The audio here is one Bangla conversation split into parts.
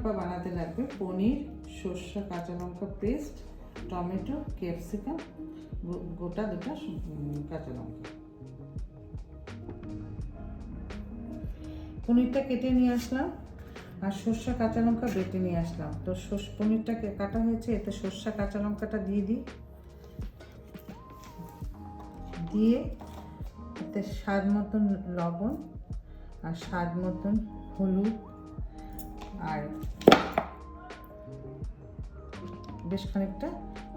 ভাপা বানাতে লাগবে পনির, সর্ষে, কাঁচা লঙ্কা পেস্ট, টমেটো, ক্যাপসিকাম, গোটা দুটা কাঁচা লঙ্কা। পনিরটা কেটে নিয়ে আসলাম আর সর্ষে কাঁচা লঙ্কা বেটে নিয়ে আসলাম। তো পনিরটা কাটা হয়েছে, এতে সর্ষে কাঁচা লঙ্কাটা দিয়ে দিই, দিয়ে এতে স্বাদ মতন লবণ আর স্বাদ মতন হলুদ আর বেশ খানিকটা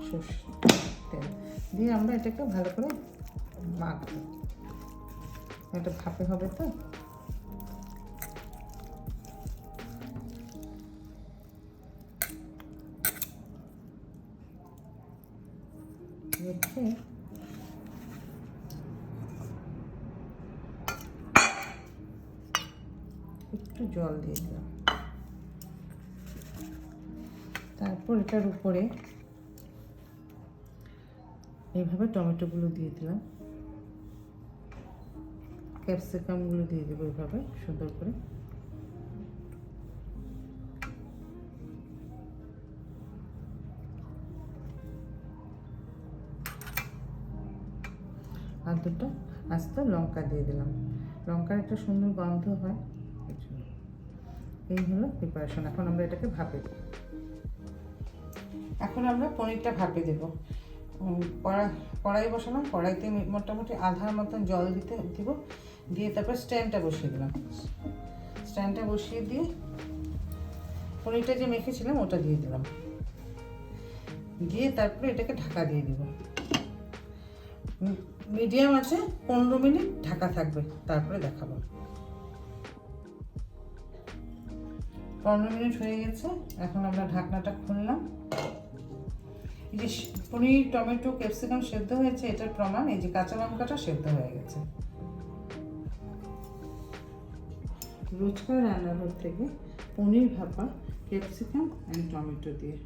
সর্ষে তেল দিয়ে আমরা এটাকে ভালো করে মাখবো। এটা ভাপে হবে তো, রেখে একটু জল দিয়ে দিলাম। তারপর এটার উপরে এইভাবে টমেটোগুলো দিয়ে দিলাম, ক্যাপসিকামগুলো দিয়ে দেবো এইভাবে সুন্দর করে। আর দুটো আস্ত লঙ্কা দিয়ে দিলাম, লঙ্কার একটা সুন্দর গন্ধ হয়। এই হলো প্রিপারেশন। এখন আমরা এটাকে ভাপে দেব। এখন আমরা পনিরটা ভাপে দেব। কড়াই বসালাম, কড়াইতে মোটামুটি আধার মতন জল দিব, দিয়ে তারপর স্ট্যান্ডটা বসিয়ে দিলাম। স্ট্যান্ডটা বসিয়ে দিয়ে পনিরটা যে মেখেছিলাম ওটা দিয়ে দিলাম, দিয়ে তারপরে এটাকে ঢাকা দিয়ে দিব। মিডিয়াম আছে 15 মিনিট ঢাকা থাকবে, তারপরে দেখাবো। 15 মিনিট হয়ে গেছে, এখন আমরা ঢাকনাটা খুললাম। এই যে পনির, টমেটো, ক্যাপসিকাম সেদ্ধ হয়েছে এটার প্রমাণ এই যে কাঁচা লঙ্কাটা সেদ্ধ হয়ে গেছে। রোজকার রান্নাঘর থেকে পনির ভাপা ক্যাপসিকাম অ্যান্ড টমেটো দিয়ে।